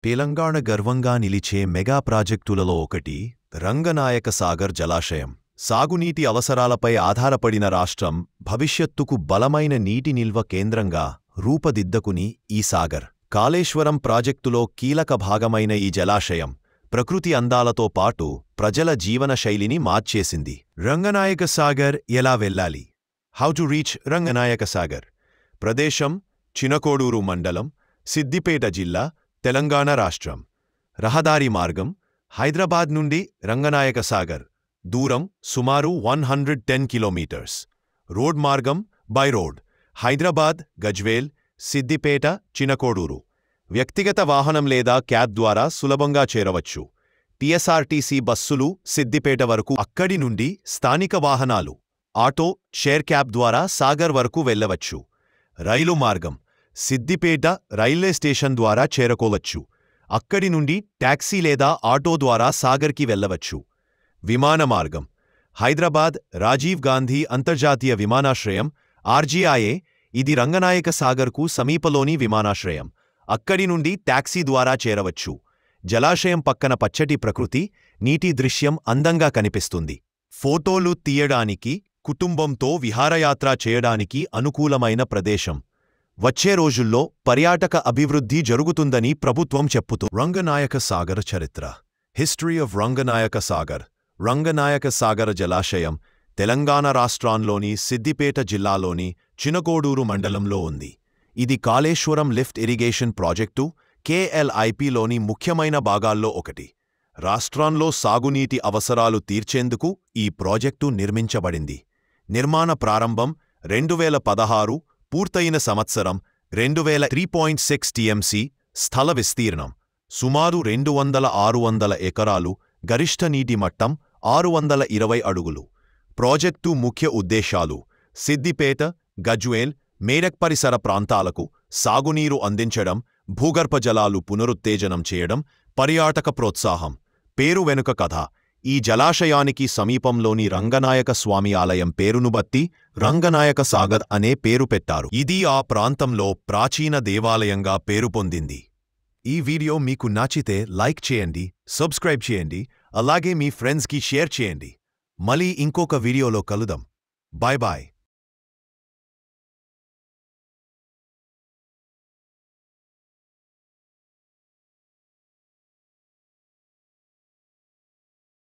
తెలంగాణ గర్వంగా నిలిచే మెగా ప్రాజెక్టులలో ఒకటి రంగనాయక సాగర్ జలాశయం. సాగునీటి అవసరాలపై ఆధారపడిన రాష్ట్రం భవిష్యత్తుకు బలమైన నీటి నిల్వ కేంద్రంగా రూపుదిద్దుకుని ఈ సాగర్ కాళేశ్వరం ప్రాజెక్టులో కీలక భాగమైన ఈ జలాశయం ప్రకృతి అందాలతో పాటు ప్రజల జీవన శైలిని మార్చేసింది. రంగనాయక సాగర్ ఎలా వెళ్ళాలి? How to reach Ranganayaka Sagar? ప్రదేశం చినకోడూరు మండలం, సిద్దిపేట జిల్లా, తెలంగాణ రాష్ట్రం. రహదారి మార్గం హైదరాబాద్ నుండి రంగనాయక సాగర్. దూరం సుమారు 110 కిలోమీటర్స్. రోడ్ మార్గం బై రోడ్ హైదరాబాద్, గజ్వేల్, సిద్దిపేట, చినకోడూరు. వ్యక్తిగత వాహనం లేదా క్యాబ్ ద్వారా సులభంగా చేరవచ్చు. టీఎస్ఆర్టీసీ బస్సులు సిద్దిపేట వరకు, అక్కడి నుండి స్థానిక వాహనాలు, ఆటో, షేర్ క్యాబ్ ద్వారా సాగర్ వరకు వెళ్ళవచ్చు. రైలు మార్గం సిద్దిపేట రైల్వే స్టేషన్ ద్వారా చేరుకోవచ్చు. అక్కడి నుండి టాక్సీ లేదా ఆటో ద్వారా సాగర్కి వెళ్ళవచ్చు. విమాన మార్గం హైదరాబాద్ రాజీవ్ గాంధీ అంతర్జాతీయ విమానాశ్రయం ఆర్జీఐఏ. ఇది రంగనాయక సాగర్కు సమీపంలోని విమానాశ్రయం. అక్కడి నుండి టాక్సీ ద్వారా చేరవచ్చు. జలాశయం పక్కన పచ్చటి ప్రకృతి, నీటి దృశ్యం అందంగా కనిపిస్తుంది. ఫోటోలు తీయడానికి, కుటుంబంతో విహారయాత్ర చేయడానికి అనుకూలమైన ప్రదేశం. వచ్చే రోజుల్లో పర్యాటక అభివృద్ధి జరుగుతుందని ప్రభుత్వం చెప్పుతూ. రంగనాయక సాగర్ చరిత్ర. History of Ranganayaka Sagar. రంగనాయక సాగర్ జలాశయం తెలంగాణ రాష్ట్రంలోని సిద్దిపేట జిల్లాలోని చినకోడూరు మండలంలో ఉంది. ఇది కాళేశ్వరం లిఫ్ట్ ఇరిగేషన్ ప్రాజెక్టు KLIPలోని ముఖ్యమైన భాగాల్లో ఒకటి. రాష్ట్రంలో సాగునీటి అవసరాలు తీర్చేందుకు ఈ ప్రాజెక్టు నిర్మించబడింది. నిర్మాణ ప్రారంభం 2016, పూర్తయిన సంవత్సరం 3.6 TMC. స్థల విస్తీర్ణం సుమారు 200-600 ఎకరాలు. గరిష్ట నీటి మట్టం 620 అడుగులు. ప్రాజెక్టు ముఖ్య ఉద్దేశాలు: సిద్దిపేట, గజ్వేల్, మేడక్ పరిసర ప్రాంతాలకు సాగునీరు అందించడం, భూగర్భ జలాలు పునరుత్తేజనం చేయడం, పర్యాటక ప్రోత్సాహం. పేరు వెనుక కథ. ఈ జలాశయానికి సమీపంలోని రంగనాయక స్వామి ఆలయం పేరును బట్టి రంగనాయక సాగర్ అనే పేరు పెట్టారు. ఇది ఆ ప్రాంతంలో ప్రాచీన దేవాలయంగా పేరు పొందింది. ఈ వీడియో మీకు నచ్చితే లైక్ చేయండి, సబ్స్క్రైబ్ చేయండి, అలాగే మీ ఫ్రెండ్స్కి షేర్ చేయండి. మళ్ళీ ఇంకొక వీడియోలో కలుద్దాం. Bye bye.